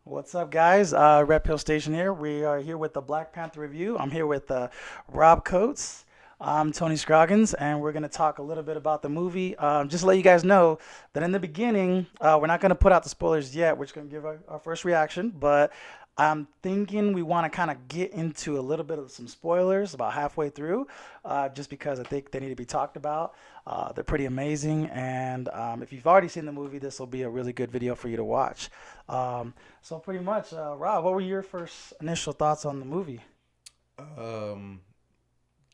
What's up, guys? Redpill Station here. We are here with the Black Panther review. I'm here with Rob Coates. I'm Tony Scroggins, and we're going to talk a little bit about the movie. Just to let you guys know that in the beginning, we're not going to put out the spoilers yet. We're just going to give our first reaction, but I'm thinking we want to kind of get into a little bit of some spoilers about halfway through, just because I think they need to be talked about. They're pretty amazing, and if you've already seen the movie, this will be a really good video for you to watch. So pretty much, Rob, what were your first initial thoughts on the movie? Um,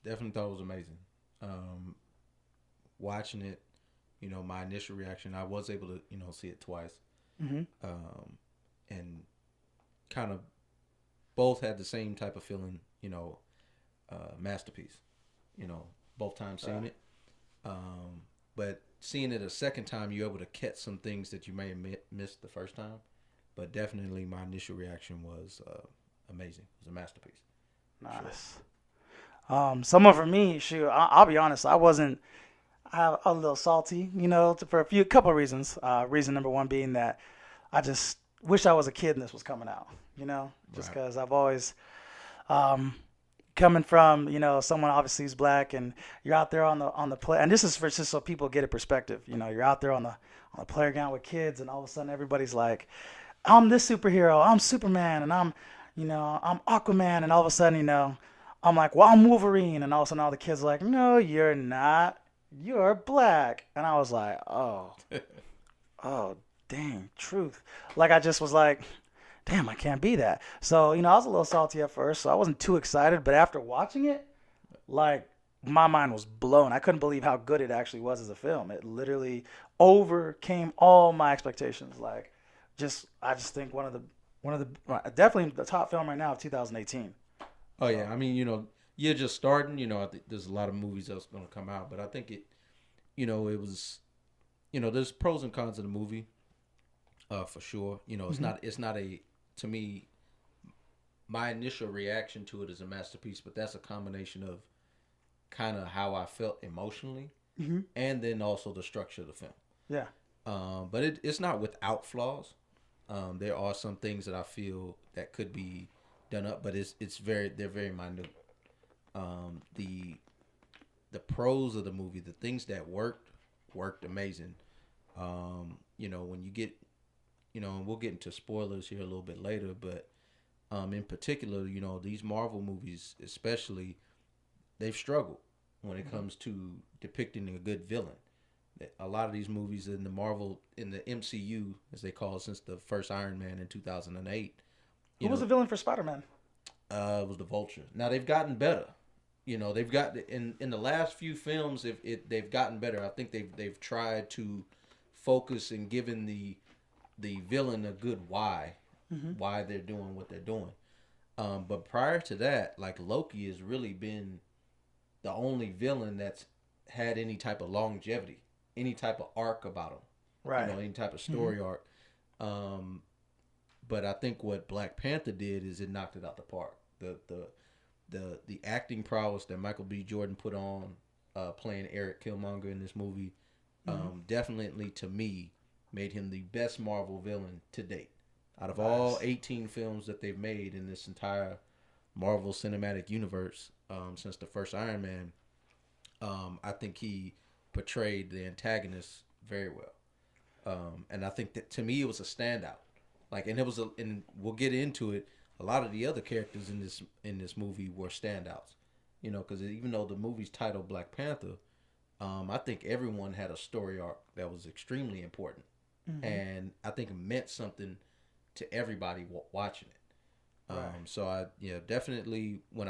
Definitely thought it was amazing. Um, Watching it, my initial reaction, I was able to, see it twice. Hmm. And kind of both had the same type of feeling, masterpiece, you know, both times seeing it. But seeing it a second time, you're able to catch some things that you may have missed the first time. But definitely my initial reaction was amazing. It was a masterpiece. Sure. Nice. Someone for me, shoot, I'll be honest, I wasn't. I a little salty, for a couple of reasons. Reason number one being that I just wish I was a kid and this was coming out. Just Right. because I've always um, coming from someone obviously who's black, and you're out there on the play, and this is for just so people get a perspective. You're out there on the playground with kids, and all of a sudden everybody's like, I'm this superhero, I'm Superman, and I'm Aquaman, and all of a sudden, I'm like, well, I'm Wolverine, and all of a sudden all the kids are like, no, you're not, you're black, and I was like, oh, dang, truth. Like I just was like, damn, I can't be that. So I was a little salty at first, so I wasn't too excited, but after watching it, like my mind was blown. I couldn't believe how good it actually was as a film. It literally overcame all my expectations. Like, I just think definitely the top film right now of 2018. Oh yeah, So, you're just starting. I think there's a lot of movies that's going to come out, but I think it was, there's pros and cons of the movie, for sure. It's hmm not a to me. My initial reaction to it is a masterpiece, but that's a combination of kind of how I felt emotionally, hmm and then also the structure of the film. yeah, But it's not without flaws. There are some things that I feel that could be done up, but they're very minute. The pros of the movie, the things that worked amazing. When you get, and we'll get into spoilers here a little bit later, but in particular, these Marvel movies, especially, they've struggled when it hmm comes to depicting a good villain. A lot of these movies in the MCU, as they call it, since the first Iron Man in 2008, who you was know, the villain for Spider-Man? was the Vulture. Now they've gotten better. They've got in the last few films, if they've gotten better. I think they've tried to focus and given the villain a good Hmm. why they're doing what they're doing. But prior to that, like Loki has really been the only villain that's had any type of longevity, any type of arc about him, Right. any type of Hmm. story arc. Um, but I think what Black Panther did is it knocked it out the park. The acting prowess that Michael B. Jordan put on, playing Eric Killmonger in this movie, Hmm. definitely to me made him the best Marvel villain to date. Out of all Nice. 18 films that they've made in this entire Marvel Cinematic Universe, since the first Iron Man, I think he portrayed the antagonist very well. And I think that to me it was a standout. Like, and we'll get into it. A lot of the other characters in this movie were standouts. Because even though the movie's titled Black Panther, I think everyone had a story arc that was extremely important, Hmm. and I think it meant something to everybody watching it. Right. So I definitely when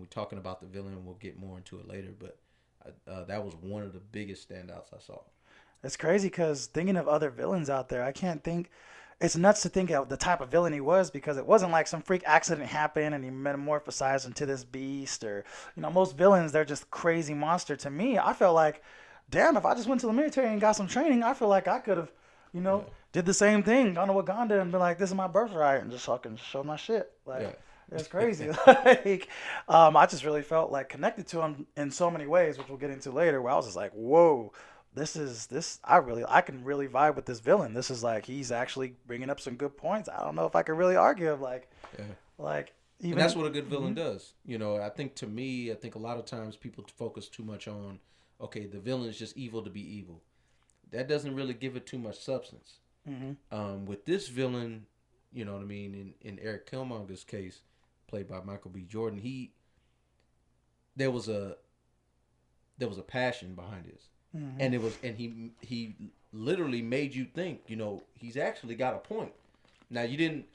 we're talking about the villain, we'll get more into it later. But that was one of the biggest standouts I saw. It's crazy because thinking of other villains out there, I can't think. It's nuts to think of the type of villain he was because it wasn't like some freak accident happened and he metamorphosized into this beast or, most villains, they're just crazy monster. To me, I felt like, damn, if I just went to the military and got some training, I feel like I could have, Yeah, did the same thing, gone to Uganda and been like, this is my birthright and just fucking show my shit. Like, yeah, it's crazy. Like, I just really felt like connected to him in so many ways, which we'll get into later, where I was just like, whoa, this I can really vibe with this villain. This is like he's actually bringing up some good points. I don't know if I could really argue of Yeah. like And that's even. what a good villain Mhm. does. You know, I think to me, I think a lot of times people focus too much on, okay, the villain is just evil to be evil. That doesn't really give it too much substance. Mhm. With this villain, you know what I mean. In Eric Killmonger's case, played by Michael B. Jordan, there was a there was a passion behind this, Mhm. and he literally made you think. You know, he's actually got a point. Now you didn't.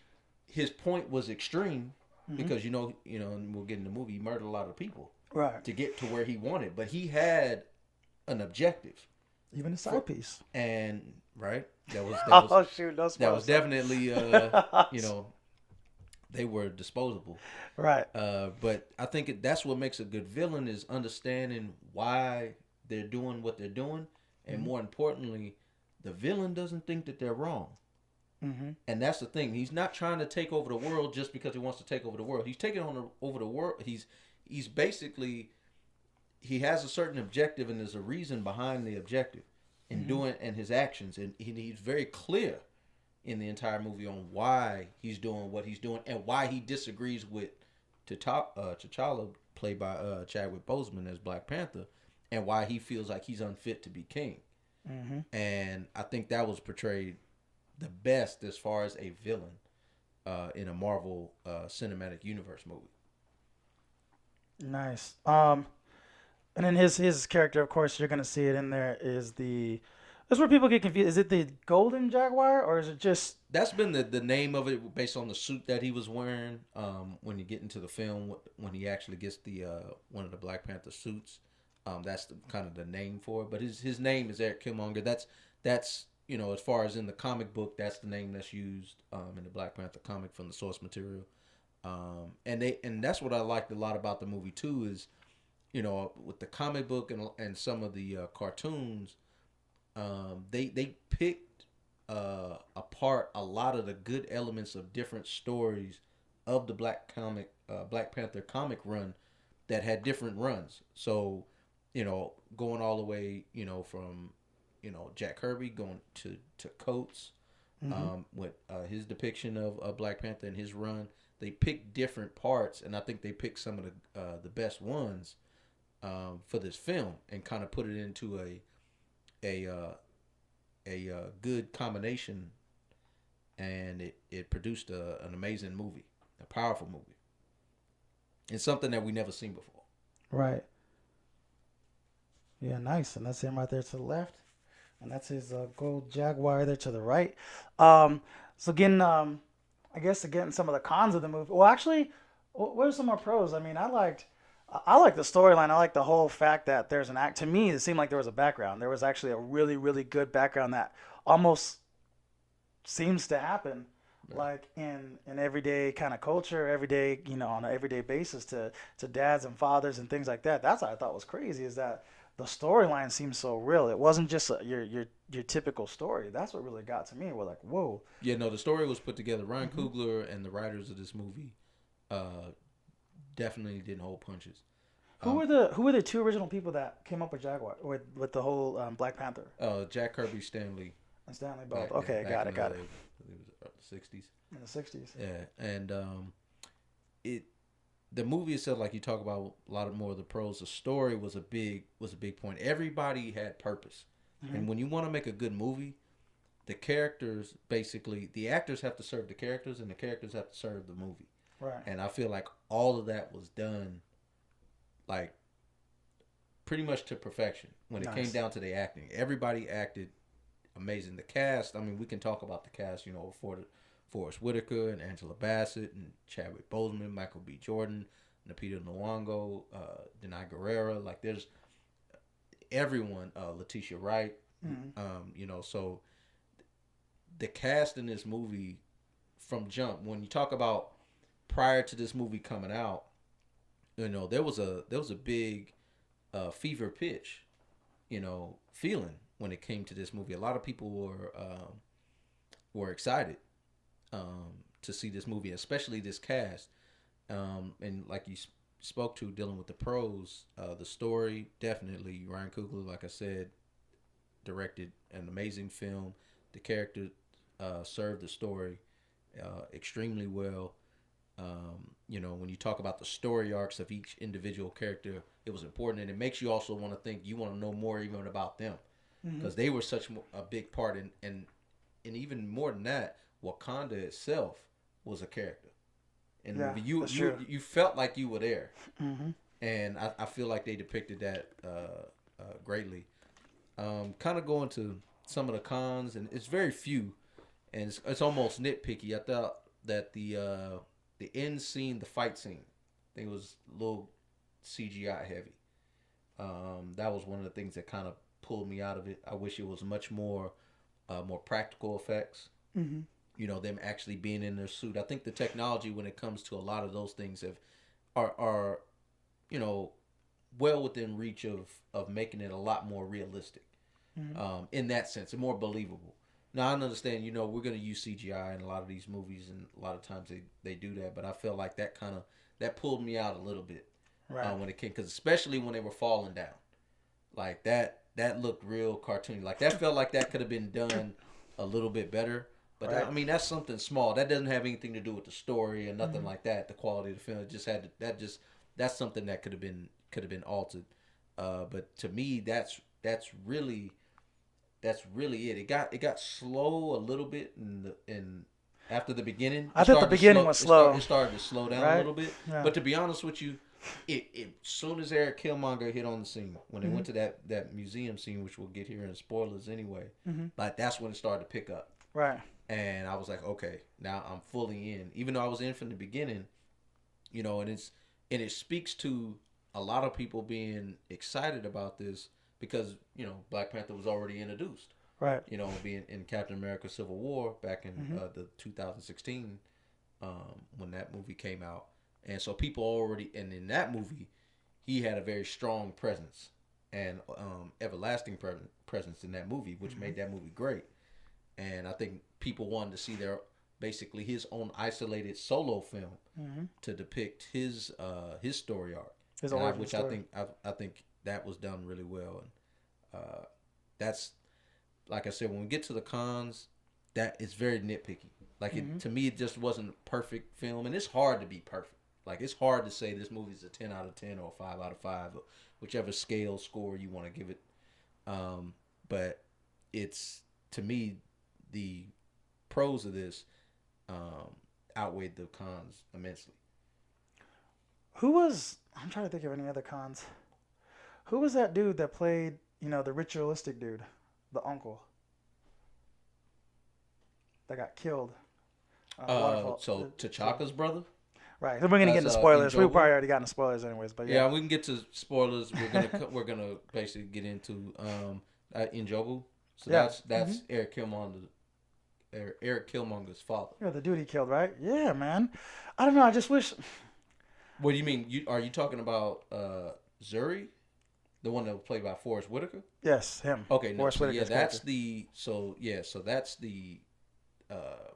His point was extreme Mhm. because and we'll get in the movie. He murdered a lot of people Right. to get to where he wanted, but he had an objective Even a for, side piece. and right Oh shoot, no that was spoilers. Sorry. definitely you know they were disposable. Right. But I think that's what makes a good villain is understanding why they're doing what they're doing, and Mhm. more importantly, the villain doesn't think that they're wrong. Mhm. And that's the thing. He's not trying to take over the world just because he wants to take over the world. He's taking over the world. He's basically he has a certain objective, and there's a reason behind the objective, in Mhm. doing and his actions, and he's very clear in the entire movie on why he's doing what he's doing and why he disagrees with T'Challa, played by Chadwick Boseman as Black Panther, and why he feels like he's unfit to be king. Mhm. And I think that was portrayed the best as far as a villain in a Marvel cinematic universe movie. Nice. And then his character, of course, you're gonna see it in there. Is the That's where people get confused. Is it the Golden Jaguar or is it just? That's been the name of it based on the suit that he was wearing. When you get into the film, when he actually gets the one of the Black Panther suits, that's kind of the name for it. But his name is Eric Killmonger. That's as far as in the comic book, that's the name that's used in the Black Panther comic from the source material. And that's what I liked a lot about the movie too is with the comic book and some of the cartoons, they picked apart a lot of the good elements of different stories of the Black Panther comic run that had different runs. So, going all the way, from Jack Kirby going to Coates, Mm-hmm. with his depiction of Black Panther and his run. They picked different parts, and I think they picked some of the best ones for this film, and kind of put it into a good combination, and it produced an amazing movie, a powerful movie, and something that we never seen before. Right. Yeah, nice. And that's him right there to the left. And that's his gold Jaguar there to the right. Um, so again, I guess again some of the cons of the movie. Well, actually, what are some more pros? I mean, I like the storyline. I like the whole fact that there's an act. To me, it seemed like there was a background. There was actually a really, really good background that almost seems to happen, Right. like in everyday kind of culture, everyday on an everyday basis to dads and fathers and things like that. That's what I thought was crazy is that the storyline seems so real. It wasn't just your typical story. That's what really got to me. We're like, whoa. Yeah, no, the story was put together. Ryan Hmm. Coogler and the writers of this movie uh, definitely didn't hold punches. Who Um, were the two original people that came up with Jaguar with the whole Black Panther Jack Kirby, Stanley, and Stanley both? Okay, back got in it, the, got it. I believe it was the 60s. In the '60s. Yeah, and it the movie itself, like you talk about a lot of more of the pros. The story was a big point. Everybody had purpose, Hmm. and when you want to make a good movie, the characters basically the actors have to serve the characters, and the characters have to serve the movie. Right. And I feel like all of that was done like pretty much to perfection when it came Nice. down to the acting. Everybody acted amazing. The cast, I mean, we can talk about the cast, for Forrest Whitaker and Angela Bassett and Chadwick Boseman, Michael B. Jordan, Lupita Nyong'o, Denai Guerrera. Like, there's everyone, Letitia Wright. Hmm. So the cast in this movie from jump, when you talk about prior to this movie coming out, there was a big fever pitch, feeling when it came to this movie. A lot of people were excited to see this movie, especially this cast. And like you spoke to, dealing with the pros, the story definitely Ryan Coogler, like I said, directed an amazing film. The character served the story extremely well. When you talk about the story arcs of each individual character, it was important, and it makes you also want to think you want to know more even about them Mm-hmm. because they were such a big part, and even more than that, Wakanda itself was a character in the Yeah, movie. You that's you true. you felt like you were there, Mm-hmm. and I feel like they depicted that greatly. Kind of going to some of the cons, and it's very few, and it's almost nitpicky. I thought that the end scene, the fight scene, I think it was a little CGI heavy. That was one of the things that kind of pulled me out of it. I wish it was much more practical effects. Mm-hmm. Them actually being in their suit. I think the technology when it comes to a lot of those things are you know well within reach of making it a lot more realistic. Mm-hmm. In that sense, and more believable. Now I understand, we're gonna use CGI in a lot of these movies, and a lot of times they do that. But I feel like that pulled me out a little bit Right. when it came, because especially when they were falling down, like that looked real cartoony. Like that felt like that could have been done a little bit better. But Right. I mean, that's something small. That doesn't have anything to do with the story or nothing Mm-hmm. like that. The quality of the film, it just had to, that's something that could have been altered. But to me, that's really it. It got slow a little bit in after the beginning. I thought the beginning was slow. It started to slow down a Right. little bit. Yeah. But to be honest with you, it as soon as Eric Killmonger hit on the scene, when they Mm-hmm. went to that museum scene, which we'll get here in spoilers anyway, Mm-hmm. like that's when it started to pick up. Right. And I was like, okay, now I'm fully in. Even though I was in from the beginning, and it speaks to a lot of people being excited about this because Black Panther was already introduced. Right. Being in Captain America: Civil War back in Mm-hmm. the 2016 when that movie came out, and so people already, and in that movie, he had a very strong presence and everlasting presence in that movie, which Mm-hmm. made that movie great. And I think people wanted to see their basically his own isolated solo film Mm-hmm. to depict his story arc, His and origin which story. I think that was done really well, and that's like I said, when we get to the cons, that is very nitpicky. Like Mm-hmm. to me, it just wasn't a perfect film, and it's hard to be perfect. Like it's hard to say this movie's a 10 out of 10 or a 5 out of 5, whichever scale score you want to give it. But it's to me the pros of this outweighed the cons immensely. Who was? I'm trying to think of any other cons. Who was that dude that played? The ritualistic dude, the uncle that got killed. Waterfall. So T'Chaka's brother, Right. So we're gonna get as into spoilers. We Njobu. probably already got into spoilers anyways. But yeah. Yeah, we can get to spoilers. We're gonna basically get into Njobu. So Yeah. that's Eric Killmonger's father. Yeah, the dude he killed, right? Yeah, man. I don't know. I just wish. What do you mean? Are you talking about Zuri, the one that was played by Forrest Whitaker? Yes, him. Okay, no. Forrest So yeah, Whitaker's that's character. uh,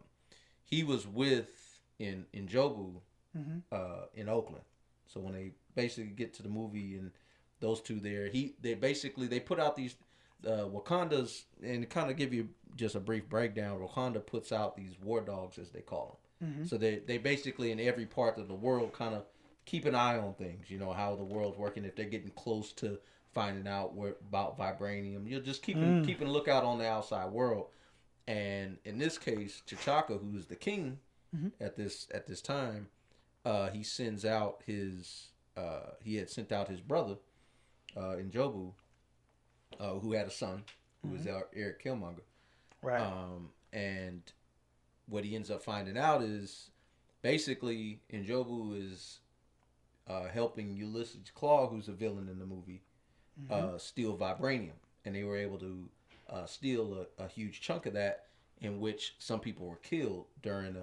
he was with in Njobu Mm-hmm. in Oakland. So when they basically get to the movie and those two there, they put out these Wakanda's, and kind of give you just a brief breakdown. Wakanda puts out these war dogs, as they call them. Mm-hmm. So they basically in every part of the world kind of keep an eye on things. How the world's working. If they're getting close to finding out about vibranium, you're just keeping a lookout on the outside world. And in this case, T'Chaka, who's the king Mm-hmm. at this time, he sends out he had sent out his brother, Njobu, who had a son, who was Eric Killmonger. Right. And what he ends up finding out is basically Njobu is helping Ulysses Claw, who's a villain in the movie, steal vibranium, and they were able to steal a huge chunk of that, in which some people were killed during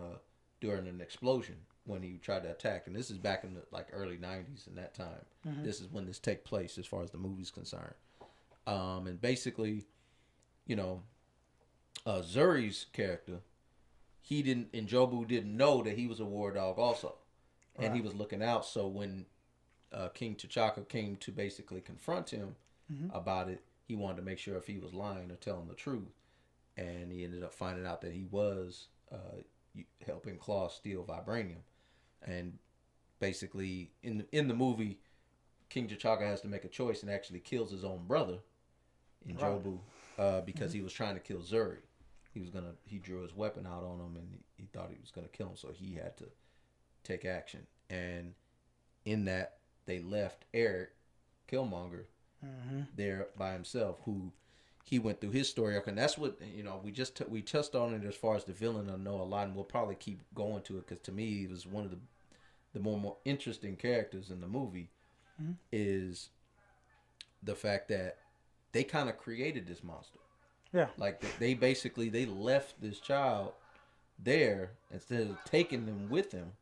an explosion when he tried to attack. And this is back in the early 90s. In that time, this is when this take place as far as the movie's concerned. And basically, Zuri's character, Njobu didn't know that he was a war dog also, and Right. he was looking out. So when King T'Chaka came to basically confront him about it, he wanted to make sure if he was lying or telling the truth, and he ended up finding out that he was helping Claw steal vibranium, and basically in the movie, King T'Chaka has to make a choice and actually kills his own brother in Right. Jobu because he was trying to kill Zuri. He drew his weapon out on him and he thought he was gonna kill him, so he had to take action. And in that, they left Eric Killmonger there by himself, who he went through his story arc, and that's what we touched on it as far as the villain. I know a lot, and we'll probably keep going to it because to me, he was one of the more interesting characters in the movie. Is the fact that they kind of created this monster. Yeah. Like they basically they left this child there instead of taking them with them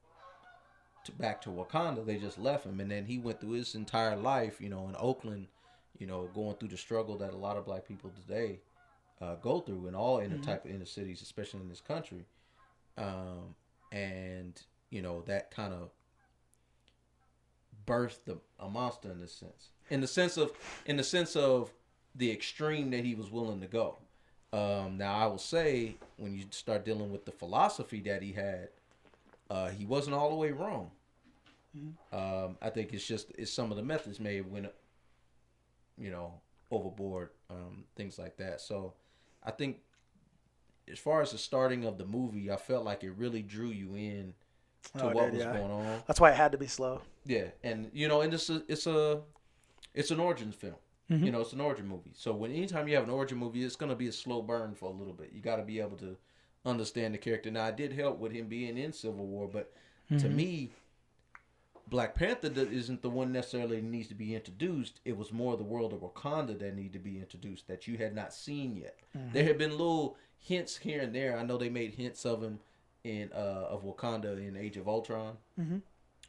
back to Wakanda. They just left him, and then he went through his entire life, in Oakland, going through the struggle that a lot of black people today go through in all inner type of inner cities, especially in this country, and that kind of birthed a monster in this sense. In the sense of the extreme that he was willing to go. Now I will say, when you start dealing with the philosophy that he had, he wasn't all the way wrong. I think it's some of the methods may have went, overboard, things like that. So I think as far as the starting of the movie, I felt like it really drew you in to what was going on. That's why it had to be slow. Yeah, and and it's an origins film. It's an origin movie. So anytime you have an origin movie, it's gonna be a slow burn for a little bit. You got to be able to understand the character. Now, I did help with him being in Civil War, but to me, Black Panther isn't the one necessarily needs to be introduced. It was more the world of Wakanda that needed to be introduced that you had not seen yet. There had been little hints here and there. I know they made hints of him in of Wakanda in Age of Ultron, the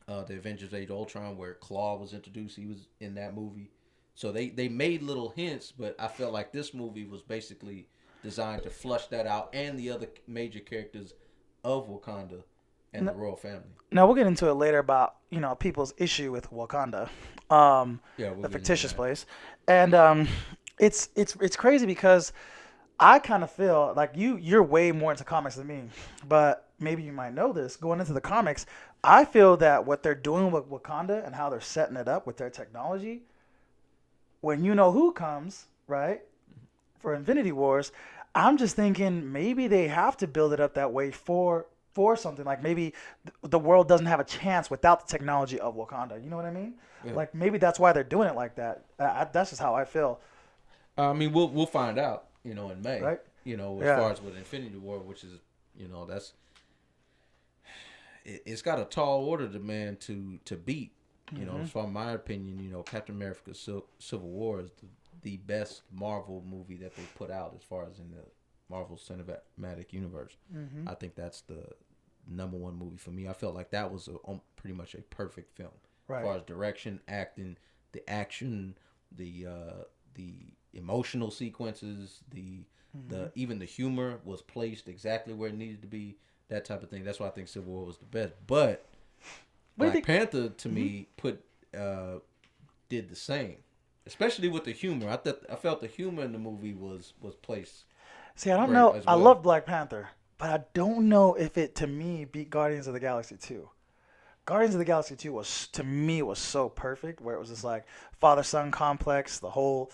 Avengers Age of Ultron, where Claw was introduced. He was in that movie. So they made little hints, but I felt like this movie was basically designed to flush that out and the other major characters of Wakanda and the royal family. Now we'll get into it later about people's issue with Wakanda, the fictitious place, and it's crazy because I kind of feel like you're way more into comics than me, but maybe you might know this. Going into the comics, I feel that what they're doing with Wakanda and how they're setting it up with their technology, when you know who comes, right, for Infinity Wars, I'm just thinking maybe they have to build it up that way for something. Like maybe the world doesn't have a chance without the technology of Wakanda. You know what I mean? Yeah. Like maybe that's why they're doing it like that. That's just how I feel. I mean, we'll find out, in May. Right? As far as with Infinity War, which is, it's got a tall order to man to beat. As far as my opinion, Captain America Civil War is the best Marvel movie that they put out as far as in the Marvel Cinematic Universe. I think that's the number one movie for me. I felt like that was pretty much a perfect film. Right. As far as direction, acting, the action, the emotional sequences, the even the humor was placed exactly where it needed to be, that type of thing. That's why I think Civil War was the best. But Black Panther to me did the same, especially with the humor. I felt the humor in the movie was placed. See, I don't know. Well. I love Black Panther, but I don't know if it to me beat Guardians of the Galaxy 2. Guardians of the Galaxy 2 was to me was so perfect, where it was just like father-son complex, the whole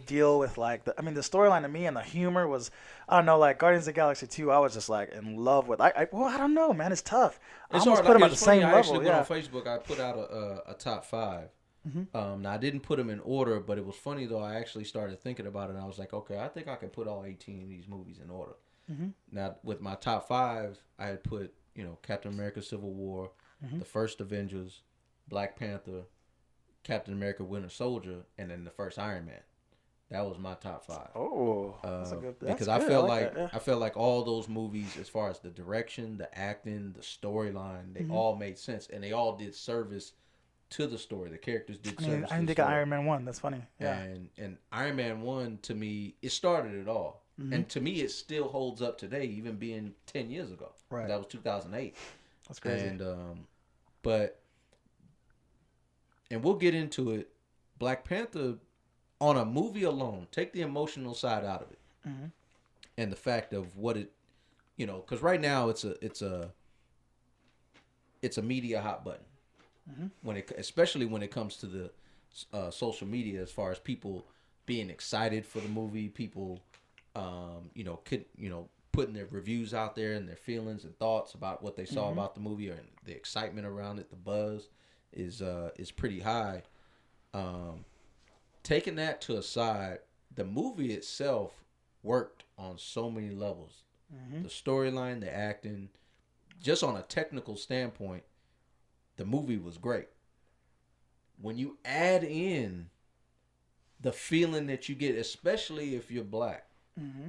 deal with like the storyline to me and the humor was, I don't know, like Guardians of the Galaxy 2 I was just like in love with. I don't know, man, it's tough. It's I almost hard. put them at the same level. I actually went on Facebook, I put out a top 5. Now I didn't put them in order, but it was funny though. I actually started thinking about it and I was like, okay, I think I can put all 18 of these movies in order. Now with my top 5, I had put, Captain America Civil War, the first Avengers, Black Panther, Captain America Winter Soldier, and then the first Iron Man. That was my top 5. Oh, that's a good. Because I felt I felt like all those movies, as far as the direction, the acting, the storyline, they all made sense and they all did service to the story. The characters did service. I didn't think of Iron Man 1. That's funny. Yeah. And Iron Man 1 to me, it started it all, and to me, it still holds up today, even being 10 years ago. Right. That was 2008. That's crazy. And we'll get into it. Black Panther on a movie alone, take the emotional side out of it, Mm-hmm. and the fact of what it, because right now it's a media hot button Mm-hmm. especially when it comes to the social media, as far as people being excited for the movie, people, putting their reviews out there and their feelings and thoughts about what they saw Mm-hmm. about the movie, or the excitement around it, the buzz is pretty high. Um, Taking that to a side, the movie itself worked on so many levels. Mm-hmm. The storyline, the acting, just on a technical standpoint, the movie was great. When you add in the feeling that you get, especially if you're black, Mm-hmm.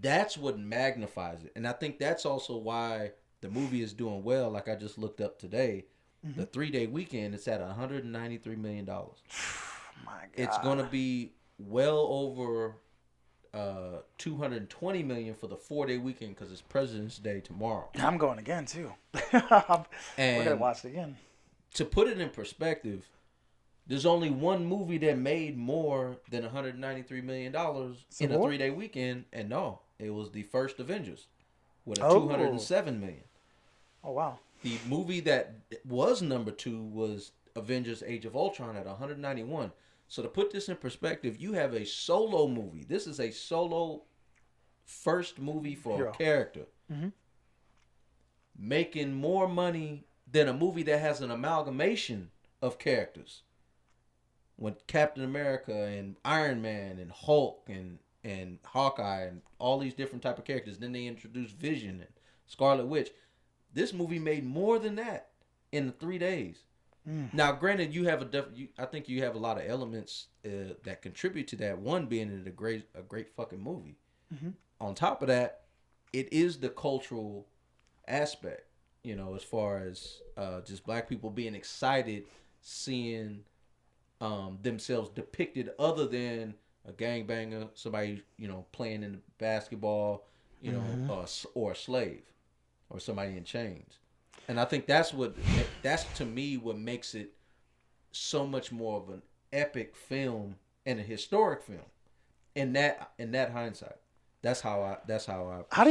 that's what magnifies it. And I think that's also why the movie is doing well. Like I just looked up today, Mm-hmm. the 3 day weekend, it's at $193 million. My It's gonna God. be well over 220 million for the 4 day weekend, because it's President's Day tomorrow. I'm going again too. We're gonna And watch it again. to put it in perspective, there's only one movie that made more than $193 million in Civil a War. 3 day weekend, and no, it was the first Avengers with a Oh. 207 million. Oh wow. The movie that was number two was Avengers: Age of Ultron at 191. So to put this in perspective, you have a solo movie. This is a solo first movie for a Hero. character Mm-hmm. making more money than a movie that has an amalgamation of characters. When Captain America and Iron Man and Hulk and Hawkeye and all these different type of characters, then they introduced Vision and Scarlet Witch. This movie made more than that in the 3 days. Mm. Now, granted, you have I think you have a lot of elements that contribute to that. One being it a great fucking movie. Mm-hmm. On top of that, it is the cultural aspect. As far as just black people being excited seeing themselves depicted, other than a gangbanger, somebody playing in basketball, Mm-hmm. or a slave, or somebody in chains. And I think that's to me what makes it so much more of an epic film and a historic film. In that hindsight, that's how I How do